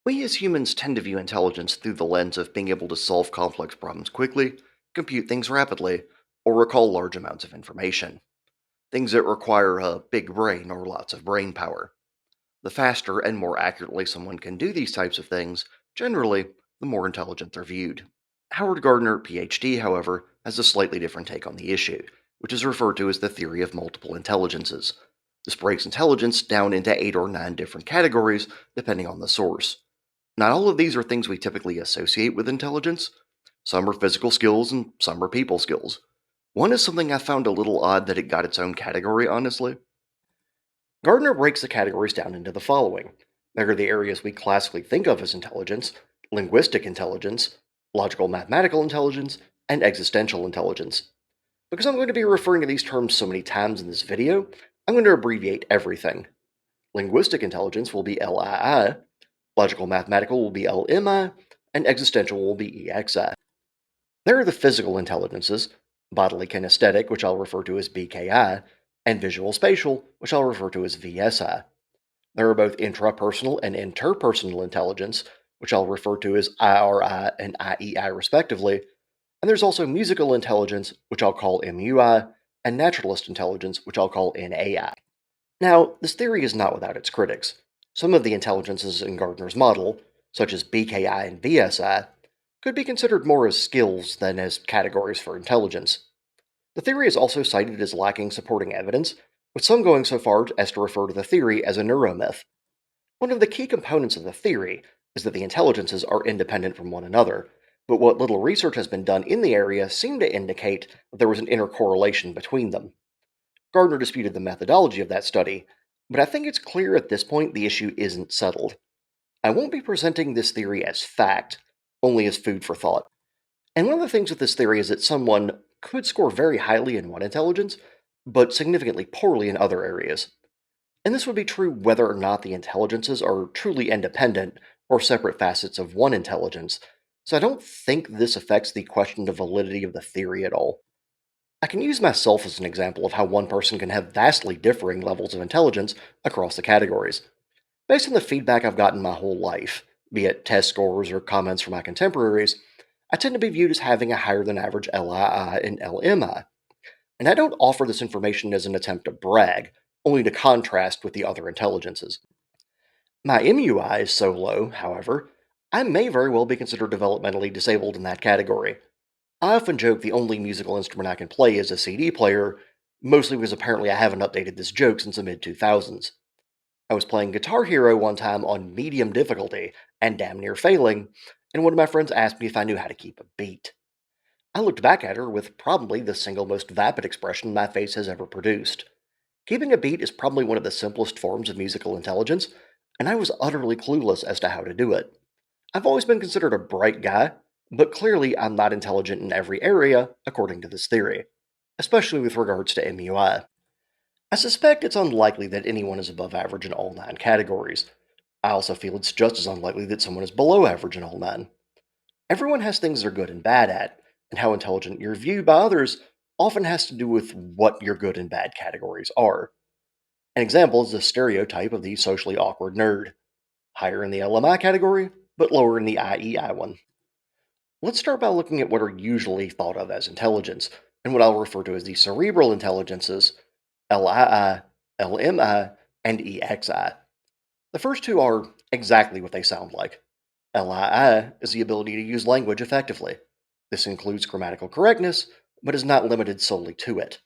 We as humans tend to view intelligence through the lens of being able to solve complex problems quickly, compute things rapidly, or recall large amounts of information. Things that require a big brain or lots of brain power. The faster and more accurately someone can do these types of things, generally, the more intelligent they're viewed. Howard Gardner, PhD, however, has a slightly different take on the issue, which is referred to as the theory of multiple intelligences. This breaks intelligence down into 8 or 9 different categories, depending on the source. Not all of these are things we typically associate with intelligence. Some are physical skills and some are people skills. One is something I found a little odd that it got its own category, honestly. Gardner breaks the categories down into the following. There are the areas we classically think of as intelligence: linguistic intelligence, logical mathematical intelligence, and existential intelligence. Because I'm going to be referring to these terms so many times in this video, I'm going to abbreviate everything. Linguistic intelligence will be LII, logical mathematical will be LMI, and existential will be EXI. There are the physical intelligences: bodily kinesthetic, which I'll refer to as BKI, and visual spatial, which I'll refer to as VSI. There are both intrapersonal and interpersonal intelligence, which I'll refer to as IRI and IEI respectively, and there's also musical intelligence, which I'll call MUI, and naturalist intelligence, which I'll call NAI. Now, this theory is not without its critics. Some of the intelligences in Gardner's model, such as BKI and VSI, could be considered more as skills than as categories for intelligence. The theory is also cited as lacking supporting evidence, with some going so far as to refer to the theory as a neuromyth. One of the key components of the theory is that the intelligences are independent from one another, but what little research has been done in the area seemed to indicate that there was an intercorrelation between them. Gardner disputed the methodology of that study, but I think it's clear at this point the issue isn't settled. I won't be presenting this theory as fact, only as food for thought. And one of the things with this theory is that someone could score very highly in one intelligence, but significantly poorly in other areas. And this would be true whether or not the intelligences are truly independent or separate facets of one intelligence, so I don't think this affects the question of validity of the theory at all. I can use myself as an example of how one person can have vastly differing levels of intelligence across the categories. Based on the feedback I've gotten my whole life, be it test scores or comments from my contemporaries, I tend to be viewed as having a higher than average LII and LMI. And I don't offer this information as an attempt to brag, only to contrast with the other intelligences. My MUI is so low, however, I may very well be considered developmentally disabled in that category. I often joke the only musical instrument I can play is a CD player, mostly because apparently I haven't updated this joke since the mid 2000s. I was playing Guitar Hero one time on medium difficulty and damn near failing, and one of my friends asked me if I knew how to keep a beat. I looked back at her with probably the single most vapid expression my face has ever produced. Keeping a beat is probably one of the simplest forms of musical intelligence, and I was utterly clueless as to how to do it. I've always been considered a bright guy, but clearly I'm not intelligent in every area, according to this theory, especially with regards to MUI. I suspect it's unlikely that anyone is above average in all 9 categories. I also feel it's just as unlikely that someone is below average in all 9. Everyone has things they're good and bad at, and how intelligent you're viewed by others often has to do with what your good and bad categories are. An example is the stereotype of the socially awkward nerd, higher in the LMI category, but lower in the IEI one. Let's start by looking at what are usually thought of as intelligence, and what I'll refer to as the cerebral intelligences: LII, LMI, and EXI. The first two are exactly what they sound like. LII is the ability to use language effectively. This includes grammatical correctness, but is not limited solely to it.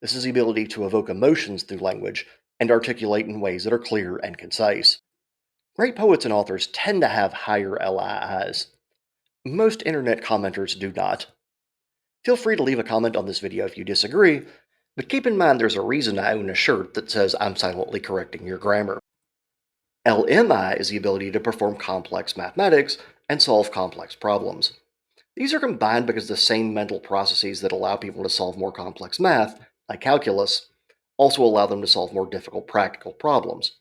This is the ability to evoke emotions through language and articulate in ways that are clear and concise. Great poets and authors tend to have higher LIIs. Most internet commenters do not. Feel free to leave a comment on this video if you disagree, but keep in mind there's a reason I own a shirt that says I'm silently correcting your grammar. LMI is the ability to perform complex mathematics and solve complex problems. These are combined because the same mental processes that allow people to solve more complex math, like calculus, also allow them to solve more difficult practical problems.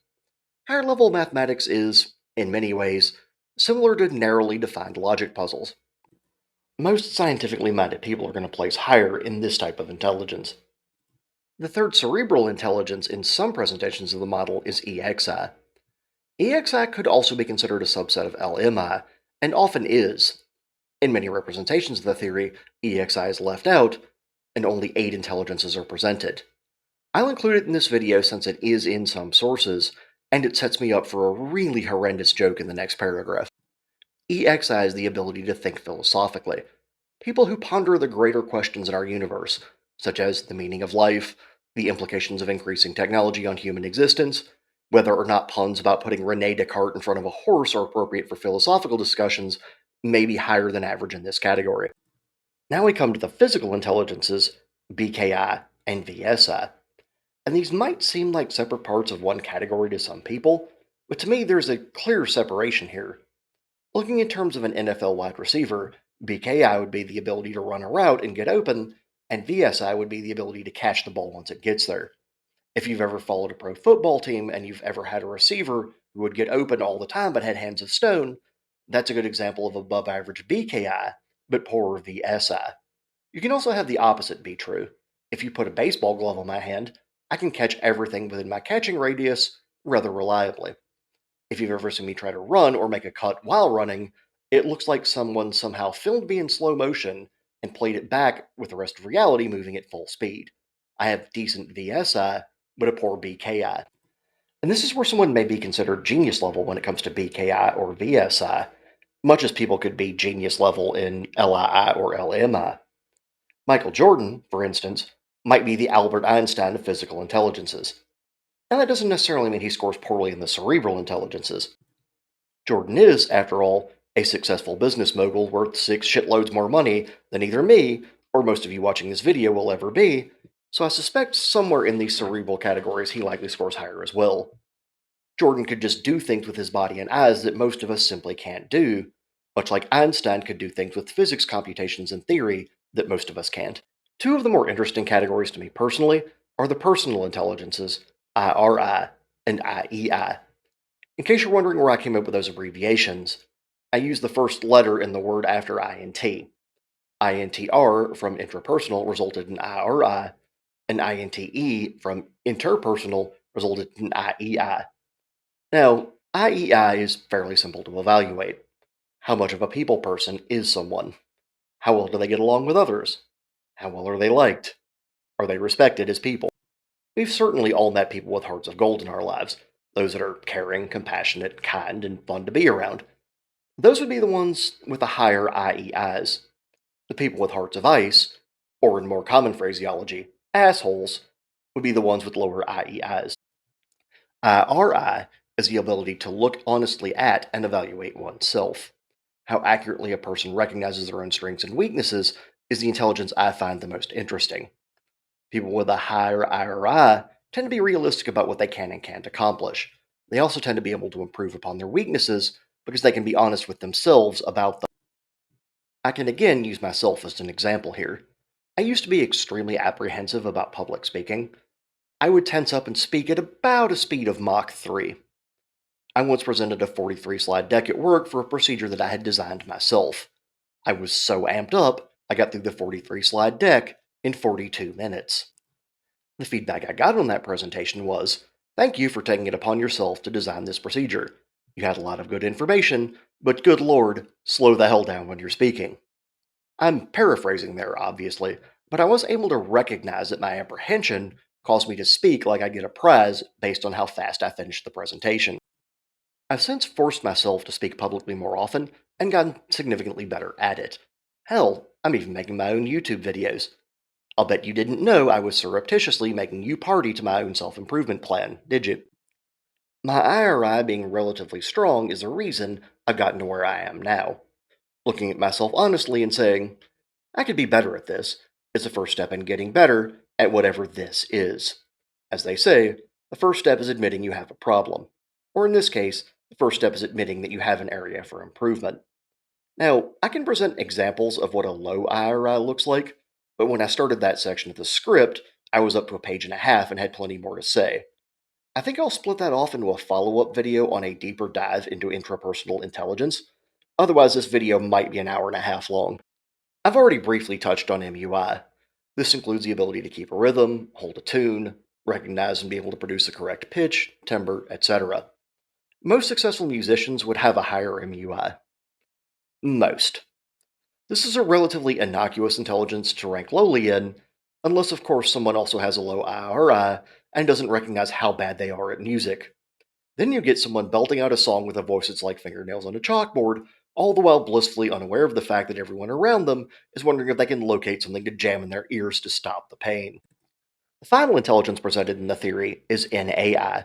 Higher level mathematics is, in many ways, similar to narrowly defined logic puzzles. Most scientifically minded people are going to place higher in this type of intelligence. The third cerebral intelligence in some presentations of the model is EXI. EXI could also be considered a subset of LMI, and often is. In many representations of the theory, EXI is left out, and only 8 intelligences are presented. I'll include it in this video since it is in some sources, and it sets me up for a really horrendous joke in the next paragraph. EXI is the ability to think philosophically. People who ponder the greater questions in our universe, such as the meaning of life, the implications of increasing technology on human existence, whether or not puns about putting Rene Descartes in front of a horse are appropriate for philosophical discussions, may be higher than average in this category. Now we come to the physical intelligences, BKI and VSI. And these might seem like separate parts of one category to some people, but to me there's a clear separation here. Looking in terms of an NFL wide receiver, BKI would be the ability to run a route and get open, and VSI would be the ability to catch the ball once it gets there. If you've ever followed a pro football team and you've ever had a receiver who would get open all the time but had hands of stone, that's a good example of above average BKI, but poorer VSI. You can also have the opposite be true. If you put a baseball glove on my hand, I can catch everything within my catching radius rather reliably. If you've ever seen me try to run or make a cut while running, it looks like someone somehow filmed me in slow motion and played it back with the rest of reality moving at full speed. I have decent VSI, but a poor BKI. And this is where someone may be considered genius level when it comes to BKI or VSI, much as people could be genius level in LII or LMI. Michael Jordan, for instance, might be the Albert Einstein of physical intelligences. Now, that doesn't necessarily mean he scores poorly in the cerebral intelligences. Jordan is, after all, a successful business mogul worth 6 shitloads more money than either me or most of you watching this video will ever be, so I suspect somewhere in these cerebral categories he likely scores higher as well. Jordan could just do things with his body and eyes that most of us simply can't do, much like Einstein could do things with physics computations and theory that most of us can't. Two of the more interesting categories to me personally are the personal intelligences, IRI and IEI. In case you're wondering where I came up with those abbreviations, I use the first letter in the word after INT. INTR from intrapersonal resulted in IRI, and INTE from interpersonal resulted in IEI. Now, IEI is fairly simple to evaluate. How much of a people person is someone? How well do they get along with others? How well are they liked? Are they respected as people? We've certainly all met people with hearts of gold in our lives, those that are caring, compassionate, kind, and fun to be around. Those would be the ones with the higher IEIs. The people with hearts of ice, or in more common phraseology, assholes, would be the ones with lower IEIs. IRI is the ability to look honestly at and evaluate oneself. How accurately a person recognizes their own strengths and weaknesses is the intelligence I find the most interesting. People with a higher IRI tend to be realistic about what they can and can't accomplish. They also tend to be able to improve upon their weaknesses because they can be honest with themselves about them. I can again use myself as an example here. I used to be extremely apprehensive about public speaking. I would tense up and speak at about a speed of Mach 3. I once presented a 43 slide deck at work for a procedure that I had designed myself. I was so amped up, I got through the 43 slide deck in 42 minutes. The feedback I got on that presentation was, "Thank you for taking it upon yourself to design this procedure. You had a lot of good information, but good lord, slow the hell down when you're speaking." I'm paraphrasing there, obviously, but I was able to recognize that my apprehension caused me to speak like I'd get a prize based on how fast I finished the presentation. I've since forced myself to speak publicly more often and gotten significantly better at it. Hell, I'm even making my own YouTube videos. I'll bet you didn't know I was surreptitiously making you party to my own self improvement plan, did you? My IRI being relatively strong is a reason I've gotten to where I am now. Looking at myself honestly and saying, I could be better at this, is the first step in getting better at whatever this is. As they say, the first step is admitting you have a problem. Or in this case, the first step is admitting that you have an area for improvement. Now, I can present examples of what a low IRI looks like, but when I started that section of the script, I was up to a page and a half and had plenty more to say. I think I'll split that off into a follow up video on a deeper dive into intrapersonal intelligence. Otherwise, this video might be an hour and a half long. I've already briefly touched on MUI. This includes the ability to keep a rhythm, hold a tune, recognize and be able to produce the correct pitch, timbre, etc. Most successful musicians would have a higher MUI. Most. This is a relatively innocuous intelligence to rank lowly in, unless, of course, someone also has a low IRI and doesn't recognize how bad they are at music. Then you get someone belting out a song with a voice that's like fingernails on a chalkboard, all the while blissfully unaware of the fact that everyone around them is wondering if they can locate something to jam in their ears to stop the pain. The final intelligence presented in the theory is NAI.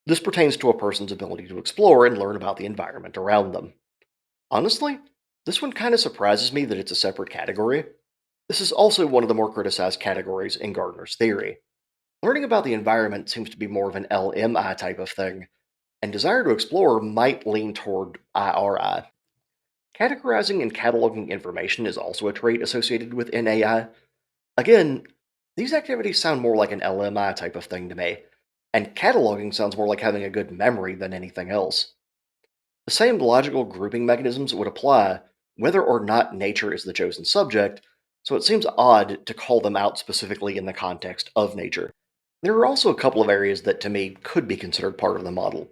This pertains to a person's ability to explore and learn about the environment around them. Honestly, this one kind of surprises me that it's a separate category. This is also one of the more criticized categories in Gardner's theory. Learning about the environment seems to be more of an LMI type of thing, and desire to explore might lean toward IRI. Categorizing and cataloging information is also a trait associated with NAI. Again, these activities sound more like an LMI type of thing to me, and cataloging sounds more like having a good memory than anything else. The same logical grouping mechanisms would apply whether or not nature is the chosen subject, so it seems odd to call them out specifically in the context of nature. There are also a couple of areas that to me could be considered part of the model.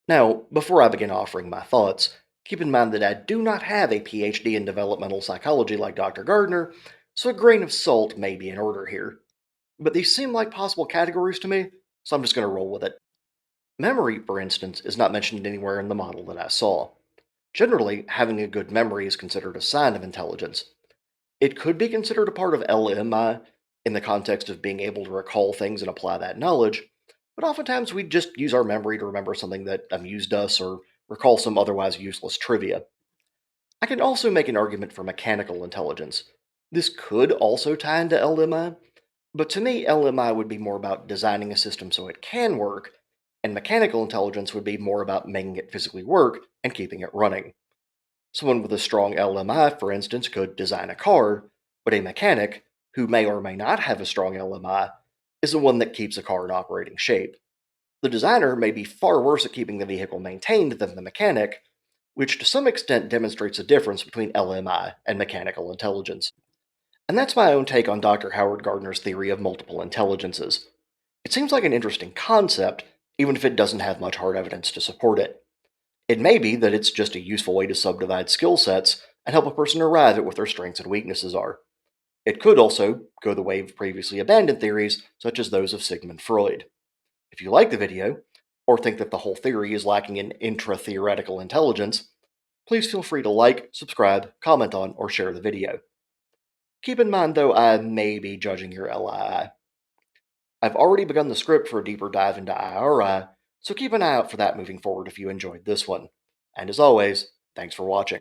Now, before I begin offering my thoughts, keep in mind that I do not have a PhD in developmental psychology like Dr. Gardner, so a grain of salt may be in order here. But these seem like possible categories to me, so I'm just going to roll with it. Memory, for instance, is not mentioned anywhere in the model that I saw. Generally, having a good memory is considered a sign of intelligence. It could be considered a part of LMI in the context of being able to recall things and apply that knowledge, but oftentimes we just use our memory to remember something that amused us or recall some otherwise useless trivia. I can also make an argument for mechanical intelligence. This could also tie into LMI, but to me, LMI would be more about designing a system so it can work, and mechanical intelligence would be more about making it physically work and keeping it running. Someone with a strong LMI, for instance, could design a car, but a mechanic, who may or may not have a strong LMI, is the one that keeps a car in operating shape. The designer may be far worse at keeping the vehicle maintained than the mechanic, which to some extent demonstrates a difference between LMI and mechanical intelligence. And that's my own take on Dr. Howard Gardner's theory of multiple intelligences. It seems like an interesting concept, even if it doesn't have much hard evidence to support it. It may be that it's just a useful way to subdivide skill sets and help a person arrive at what their strengths and weaknesses are. It could also go the way of previously abandoned theories, such as those of Sigmund Freud. If you like the video, or think that the whole theory is lacking in intra theoretical intelligence, please feel free to like, subscribe, comment on, or share the video. Keep in mind, though, I may be judging your LII. I've already begun the script for a deeper dive into IRI, so keep an eye out for that moving forward if you enjoyed this one. And as always, thanks for watching.